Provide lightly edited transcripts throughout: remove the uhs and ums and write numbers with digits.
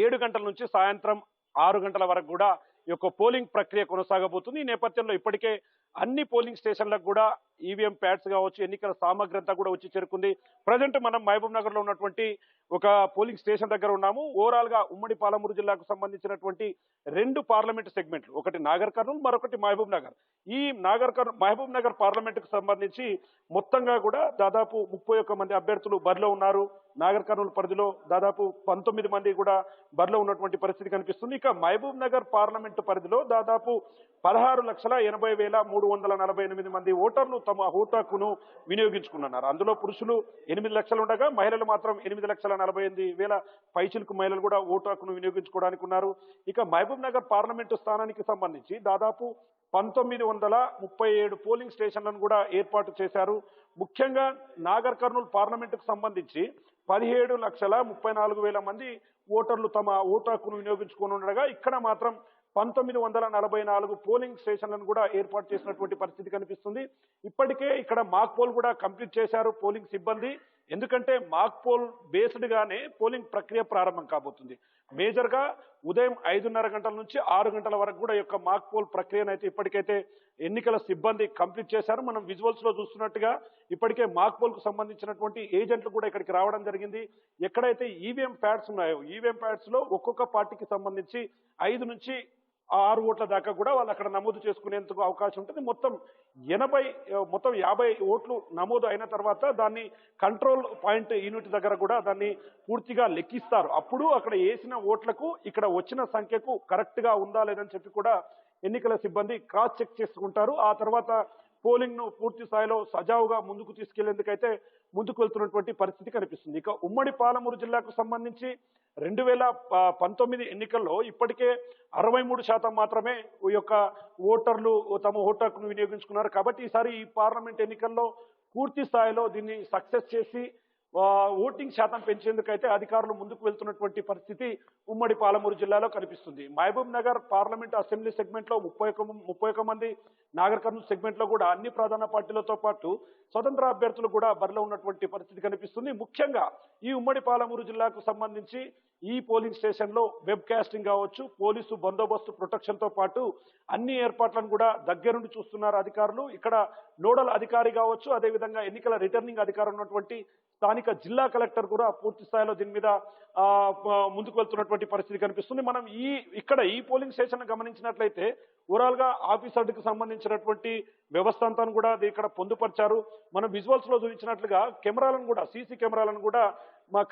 7 గంటల నుంచి సాయంత్రం 6 గంటల వరకు కూడా ఈ యొక్క పోలింగ్ ప్రక్రియ కొనసాగబోతుంది. ఈ నేపథ్యంలో ఇప్పటికే అన్ని పోలింగ్ స్టేషన్లకు కూడా ఈవీఎం ప్యాడ్స్ కావచ్చు, ఎన్నికల సామగ్రి అంతా కూడా వచ్చి చేరుకుంది. ప్రజెంట్ మనం మహబూబ్ నగర్ లో ఉన్నటువంటి ఒక పోలింగ్ స్టేషన్ దగ్గర ఉన్నాము. ఓవరాల్ గా ఉమ్మడి పాలమూరు జిల్లాకు సంబంధించినటువంటి 2 పార్లమెంట్ సెగ్మెంట్లు, ఒకటి నాగర్ కర్నూల్, మరొకటి మహబూబ్ నగర్. ఈ మహబూబ్ నగర్ పార్లమెంట్ కు సంబంధించి మొత్తంగా కూడా దాదాపు 31 మంది అభ్యర్థులు బరిలో ఉన్నారు. నాగర్ కర్నూలు పరిధిలో దాదాపు 19 మంది కూడా బరిలో ఉన్నటువంటి పరిస్థితి కనిపిస్తుంది. ఇక మహబూబ్ నగర్ పార్లమెంటు పరిధిలో దాదాపు 16,80,348 మంది ఓటర్లు తమ ఓటు హక్కును వినియోగించుకున్నారు. అందులో పురుషులు 8 లక్షలు ఉండగా మహిళలు మాత్రం 8,48,000 పైచిలకు మహిళలు కూడా ఓటు హక్కును వినియోగించుకోవడానికి ఉన్నారు. ఇక మహబూబ్ నగర్ పార్లమెంటు స్థానానికి సంబంధించి దాదాపు 1937 పోలింగ్ స్టేషన్లను కూడా ఏర్పాటు చేశారు. ముఖ్యంగా నాగర్ కర్నూలు పార్లమెంటుకు సంబంధించి 17,34,000 మంది ఓటర్లు తమ ఓటు హక్కును వినియోగించుకొని ఉండగా ఇక్కడ మాత్రం 1944 పోలింగ్ స్టేషన్లను కూడా ఏర్పాటు చేసినటువంటి పరిస్థితి కనిపిస్తుంది. ఇప్పటికే ఇక్కడ మాక్ పోల్ కూడా కంప్లీట్ చేశారు పోలింగ్ సిబ్బంది. ఎందుకంటే మాక్ పోల్ బేస్డ్ గానే పోలింగ్ ప్రక్రియ ప్రారంభం కాబోతుంది. మేజర్ గా ఉదయం 5:30 గంటల నుంచి 6 గంటల వరకు కూడా ఈ యొక్క మాక్ పోల్ ప్రక్రియను అయితే ఇప్పటికైతే ఎన్నికల సిబ్బంది కంప్లీట్ చేశారు. మనం విజువల్స్ లో చూస్తున్నట్టుగా ఇప్పటికే మాక్ పోల్ కు సంబంధించినటువంటి ఏజెంట్లు కూడా ఇక్కడికి రావడం జరిగింది. ఎక్కడైతే ఈవీఎం ప్యాడ్స్ ఉన్నాయో ఈవీఎం ప్యాడ్స్ లో ఒక్కొక్క పార్టీకి సంబంధించి 5 నుంచి 6 ఓట్ల దాకా కూడా వాళ్ళు అక్కడ నమోదు చేసుకునేందుకు అవకాశం ఉంటుంది. మొత్తం 50 ఓట్లు నమోదు అయిన తర్వాత దాన్ని కంట్రోల్ పాయింట్ యూనిట్ దగ్గర కూడా దాన్ని పూర్తిగా లెక్కిస్తారు. అప్పుడు అక్కడ వేసిన ఓట్లకు ఇక్కడ వచ్చిన సంఖ్యకు కరెక్ట్ గా ఉందా లేదని చెప్పి కూడా ఎన్నికల సిబ్బంది క్రాస్ చెక్ చేసుకుంటారు. ఆ తర్వాత పోలింగ్ ను పూర్తి స్థాయిలో సజావుగా ముందుకు తీసుకెళ్లేందుకైతే ముందుకు వెళ్తున్నటువంటి పరిస్థితి కనిపిస్తుంది. ఇక ఉమ్మడి పాలమూరు జిల్లాకు సంబంధించి 2019 ఎన్నికల్లో ఇప్పటికే 63% మాత్రమే ఈ యొక్క ఓటర్లు తమ ఓటు హక్కును వినియోగించుకున్నారు. కాబట్టి ఈసారి ఈ పార్లమెంట్ ఎన్నికల్లో పూర్తి స్థాయిలో దీన్ని సక్సెస్ చేసి ఓటింగ్ శాతం పెంచేందుకైతే అధికారులు ముందుకు వెళ్తున్నటువంటి పరిస్థితి ఉమ్మడి పాలమూరు జిల్లాలో కనిపిస్తుంది. Mahabubnagar parliament assembly segment లో 31 మంది, నాగర్ కర్నూలు సెగ్మెంట్ లో కూడా అన్ని ప్రధాన పార్టీలతో పాటు స్వతంత్ర అభ్యర్థులు కూడా బరిలో ఉన్నటువంటి పరిస్థితి కనిపిస్తుంది. ముఖ్యంగా ఈ ఉమ్మడి పాలమూరు జిల్లాకు సంబంధించి ఈ పోలింగ్ స్టేషన్ లో వెబ్ కాస్టింగ్ కావచ్చు, పోలీసు బందోబస్తు ప్రొటెక్షన్ తో పాటు అన్ని ఏర్పాట్లను కూడా దగ్గరుండి చూస్తున్నారు అధికారులు. ఇక్కడ నోడల్ అధికారి కావచ్చు, అదేవిధంగా ఎన్నికల రిటర్నింగ్ అధికారి ఉన్నటువంటి స్థానిక జిల్లా కలెక్టర్ కూడా పూర్తి స్థాయిలో దీని మీద ముందుకు వెళ్తున్నటువంటి పరిస్థితి కనిపిస్తుంది. మనం ఇక్కడ ఈ పోలింగ్ స్టేషన్ గమనించినట్లయితే ఓవరాల్ గా ఆఫీసర్కి సంబంధించినటువంటి వ్యవస్థ అంతా కూడా ఇక్కడ పొందుపరిచారు. మనం విజువల్స్ లో చూపించినట్లుగా కెమెరాలను కూడా, సీసీ కెమెరాలను కూడా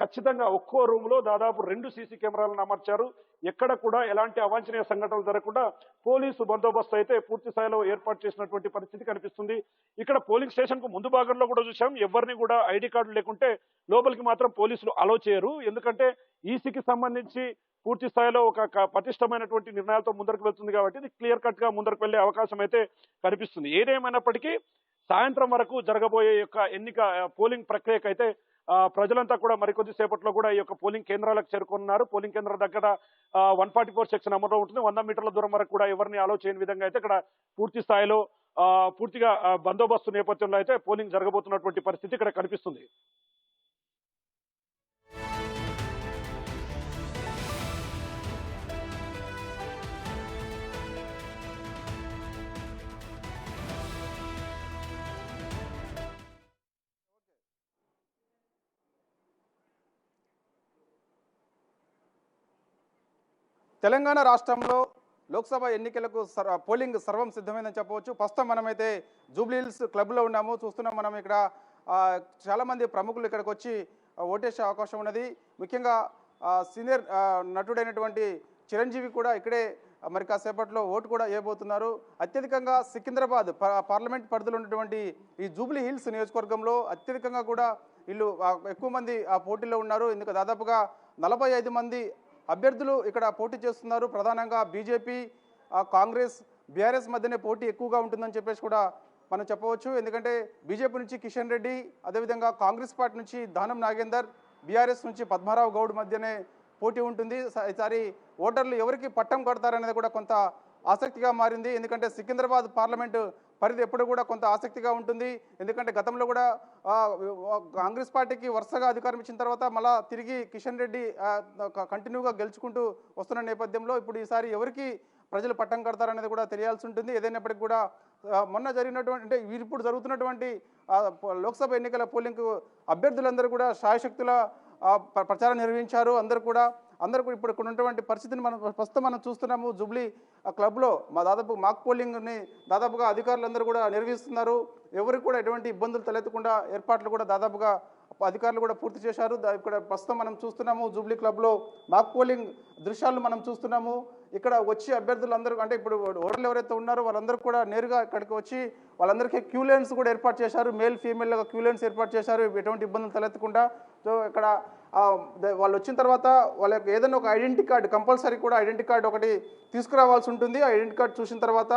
ఖచ్చితంగా ఒక్కో రూమ్ లో దాదాపు 2 సీసీ కెమెరాలను అమర్చారు. ఎక్కడ కూడా ఎలాంటి అవాంఛనీయ సంఘటనలు జరగకుండా పోలీసు బందోబస్తు అయితే పూర్తి స్థాయిలో ఏర్పాటు చేసినటువంటి పరిస్థితి కనిపిస్తుంది. ఇక్కడ పోలింగ్ స్టేషన్ కు ముందు భాగంలో కూడా చూసాం, ఎవరిని కూడా ఐడి కార్డు లేకుంటే లోపలికి మాత్రం పోలీసులు అలో చేయరు. ఎందుకంటే ఈసీకి సంబంధించి పూర్తి స్థాయిలో ఒక పటిష్టమైనటువంటి నిర్ణయాలతో ముందరకు వెళ్తుంది కాబట్టి ఇది క్లియర్ కట్ గా ముందరకు వెళ్లే అవకాశం అయితే కనిపిస్తుంది. ఏదేమైనప్పటికీ సాయంత్రం వరకు జరగబోయే యొక్క పోలింగ్ ప్రక్రియకైతే ప్రజలంతా కూడా మరికొద్ది సేపట్లో కూడా ఈ యొక్క పోలింగ్ కేంద్రాలకు చేరుకున్నారు. పోలింగ్ కేంద్రాల దగ్గర 144 సెక్షన్ అమల్లో ఉంటుంది. 100 మీటర్ల దూరం వరకు కూడా ఎవరిని అలో చేయని విధంగా అయితే ఇక్కడ పూర్తి స్థాయిలో పూర్తిగా బందోబస్తు నేపథ్యంలో అయితే పోలింగ్ జరగబోతున్నటువంటి పరిస్థితి ఇక్కడ కనిపిస్తుంది. తెలంగాణ రాష్ట్రంలో లోక్సభ ఎన్నికలకు పోలింగ్ సర్వం సిద్ధమైందని చెప్పవచ్చు. ప్రస్తుతం మనమైతే జూబ్లీహిల్స్ క్లబ్లో ఉన్నాము. చూస్తున్నాం మనం ఇక్కడ చాలామంది ప్రముఖులు ఇక్కడికి వచ్చి ఓటేసే అవకాశం ఉన్నది. ముఖ్యంగా సీనియర్ నటుడైనటువంటి చిరంజీవి కూడా ఇక్కడే మరి కాసేపట్లో ఓటు కూడా వేయబోతున్నారు. అత్యధికంగా సికింద్రాబాద్ పార్లమెంట్ పరిధిలో ఉన్నటువంటి ఈ జూబ్లీహిల్స్ నియోజకవర్గంలో అత్యధికంగా కూడా వీళ్ళు ఎక్కువ మంది ఆ పోటీలో ఉన్నారు. ఎందుకు దాదాపుగా 45 మంది అభ్యర్థులు ఇక్కడ పోటీ చేస్తున్నారు. ప్రధానంగా బీజేపీ, కాంగ్రెస్, బీఆర్ఎస్ మధ్యనే పోటీ ఎక్కువగా ఉంటుందని చెప్పేసి కూడా మనం చెప్పవచ్చు. ఎందుకంటే బీజేపీ నుంచి కిషన్ రెడ్డి, అదేవిధంగా కాంగ్రెస్ పార్టీ నుంచి దానం నాగేందర్, బీఆర్ఎస్ నుంచి పద్మారావు గౌడ్ మధ్యనే పోటీ ఉంటుంది. ఈసారి ఓటర్లు ఎవరికి పట్టం కడతారనేది కూడా కొంత ఆసక్తిగా మారింది. ఎందుకంటే సికింద్రాబాద్ పార్లమెంటు పరిధి ఎప్పుడు కూడా కొంత ఆసక్తిగా ఉంటుంది. ఎందుకంటే గతంలో కూడా కాంగ్రెస్ పార్టీకి వరుసగా అధికారం ఇచ్చిన తర్వాత మళ్ళా తిరిగి కిషన్ రెడ్డి కంటిన్యూగా గెలుచుకుంటూ వస్తున్న నేపథ్యంలో ఇప్పుడు ఈసారి ఎవరికి ప్రజలు పట్టం కడతారనేది కూడా తెలియాల్సి ఉంటుంది. ఏదైనప్పటికీ కూడా మొన్న జరిగినటువంటి అంటే ఇప్పుడు జరుగుతున్నటువంటి లోక్సభ ఎన్నికల పోలింగ్ అభ్యర్థులందరూ కూడా శాయశక్తుల ప్రచారం నిర్వహించారు. అందరూ కూడా ఇప్పుడు ఇక్కడ ఉన్నటువంటి పరిస్థితిని ప్రస్తుతం మనం చూస్తున్నాము. జూబ్లీ క్లబ్లో దాదాపు మాక్ పోలింగ్ని దాదాపుగా అధికారులందరూ కూడా నిర్వహిస్తున్నారు. ఎవరికి కూడా ఎటువంటి ఇబ్బందులు తలెత్తకుండా ఏర్పాట్లు కూడా దాదాపుగా అధికారులు కూడా పూర్తి చేశారు. ఇక్కడ ప్రస్తుతం మనం చూస్తున్నాము జూబ్లీ క్లబ్లో మాక్ పోలింగ్ దృశ్యాలు మనం చూస్తున్నాము. ఇక్కడ వచ్చి అభ్యర్థులందరూ అంటే ఇప్పుడు ఓటర్లు ఎవరైతే ఉన్నారో వాళ్ళందరూ కూడా నేరుగా ఇక్కడికి వచ్చి వాళ్ళందరికీ క్యూ లైన్స్ కూడా ఏర్పాటు చేశారు. మేల్ ఫీమేల్గా క్యూ లైన్స్ ఏర్పాటు చేశారు ఎటువంటి ఇబ్బందులు తలెత్తకుండా. సో ఇక్కడ వాళ్ళు వచ్చిన తర్వాత వాళ్ళకి ఏదైనా ఒక ఐడెంటిటీ కార్డు కంపల్సరీ కూడా ఐడెంటిటీ కార్డు ఒకటి తీసుకురావాల్సి ఉంటుంది. ఐడెంటిటీ కార్డు చూసిన తర్వాత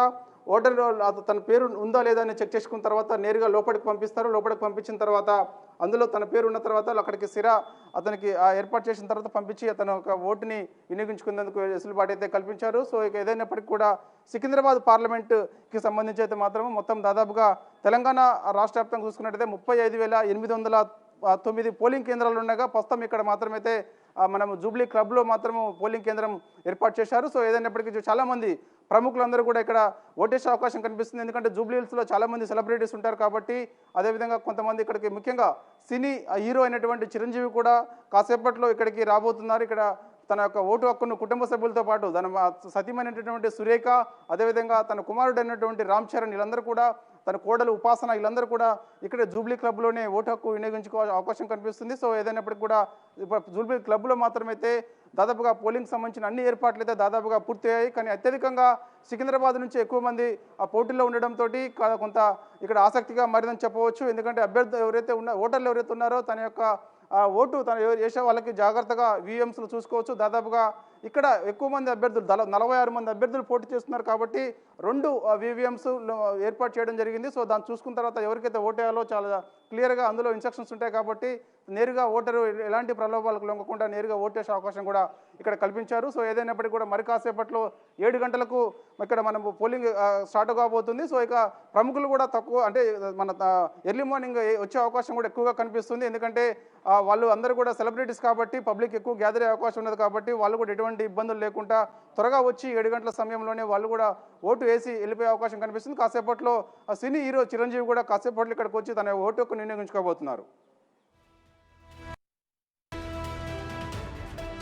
ఓటర్ తన పేరు ఉందా లేదా అని చెక్ చేసుకున్న తర్వాత నేరుగా లోపలికి పంపిస్తారు. లోపలికి పంపించిన తర్వాత అందులో తన పేరు ఉన్న తర్వాత అక్కడికి అతనికి ఏర్పాటు చేసిన తర్వాత పంపించి అతను ఒక ఓటుని వినియోగించుకునేందుకు వెసులుబాటు అయితే కల్పించారు. సో ఇక ఏదైనప్పటికీ కూడా సికింద్రాబాద్ పార్లమెంట్కి సంబంధించి అయితే మాత్రం మొత్తం దాదాపుగా తెలంగాణ రాష్ట్ర వ్యాప్తంగా చూసుకున్నట్టయితే 35,809 పోలింగ్ కేంద్రాలు ఉండగా ప్రస్తుతం ఇక్కడ మాత్రమైతే మనం జూబ్లీ క్లబ్లో మాత్రం పోలింగ్ కేంద్రం ఏర్పాటు చేశారు. సో ఏదైనప్పటికీ చాలామంది ప్రముఖులందరూ కూడా ఇక్కడ ఓటేసే అవకాశం కనిపిస్తుంది. ఎందుకంటే జూబ్లీ హిల్స్లో చాలామంది సెలబ్రిటీస్ ఉంటారు కాబట్టి. అదేవిధంగా కొంతమంది ఇక్కడికి ముఖ్యంగా సినీ హీరో అయినటువంటి చిరంజీవి కూడా కాసేపట్లో ఇక్కడికి రాబోతున్నారు. ఇక్కడ తన యొక్క ఓటు హక్కును కుటుంబ సభ్యులతో పాటు తన సతీమైనటువంటి సురేఖ, అదేవిధంగా తన కుమారుడు అయినటువంటి రామ్ చరణ్, వీళ్ళందరూ కూడా తన కోడలు ఉపాసన, వీళ్ళందరూ కూడా ఇక్కడ జూబ్లీ క్లబ్లోనే ఓటు హక్కు వినియోగించుకోవాల్సిన అవకాశం కనిపిస్తుంది. సో ఏదైనప్పటికీ కూడా జూబ్లీ క్లబ్లో మాత్రమైతే దాదాపుగా పోలింగ్ సంబంధించిన అన్ని ఏర్పాట్లు అయితే దాదాపుగా పూర్తయ్యాయి. కానీ అత్యధికంగా సికింద్రాబాద్ నుంచి ఎక్కువ మంది ఆ పోటీలో ఉండడంతో కొంత ఇక్కడ ఆసక్తిగా మారిందని చెప్పవచ్చు. ఎందుకంటే ఓటర్లు ఎవరైతే ఉన్నారో తన యొక్క ఓటు తన వేసే వాళ్ళకి జాగ్రత్తగా VMSలు చూసుకోవచ్చు. దాదాపుగా ఇక్కడ ఎక్కువ మంది అభ్యర్థులు 46 మంది అభ్యర్థులు పోటీ చేస్తున్నారు కాబట్టి 2 VVMs ఏర్పాటు చేయడం జరిగింది. సో దాన్ని చూసుకున్న తర్వాత ఎవరికైతే ఓటేయాలో చాలా క్లియర్గా అందులో ఇన్స్ట్రక్షన్స్ ఉంటాయి కాబట్టి నేరుగా ఓటరు ఎలాంటి ప్రలోభాలకు లొంగకుండా నేరుగా ఓటేసే అవకాశం కూడా ఇక్కడ కల్పించారు. సో ఏదైనప్పటికీ కూడా మరి కాసేపట్లో 7 గంటలకు ఇక్కడ మనం పోలింగ్ స్టార్ట్ కాబోతుంది. సో ఇక ప్రముఖులు కూడా తక్కువ అంటే మన ఎర్లీ మార్నింగ్ వచ్చే అవకాశం కూడా ఎక్కువగా కనిపిస్తుంది. ఎందుకంటే వాళ్ళు అందరూ కూడా సెలబ్రిటీస్ కాబట్టి పబ్లిక్ ఎక్కువ గ్యాదర్ అయ్యే అవకాశం ఉన్నది కాబట్టి వాళ్ళు కూడా ఎటువంటి ఇబ్బందులు లేకుండా త్వరగా వచ్చి 7 గంటల సమయంలోనే వాళ్ళు కూడా ఓటు వేసి వెళ్ళిపోయే అవకాశం కనిపిస్తుంది. కాసేపట్లో సినీ హీరో చిరంజీవి కూడా కాసేపట్లో ఇక్కడికి వచ్చి తన ఓటు హక్కును వినియోగించుకోబోతున్నారు.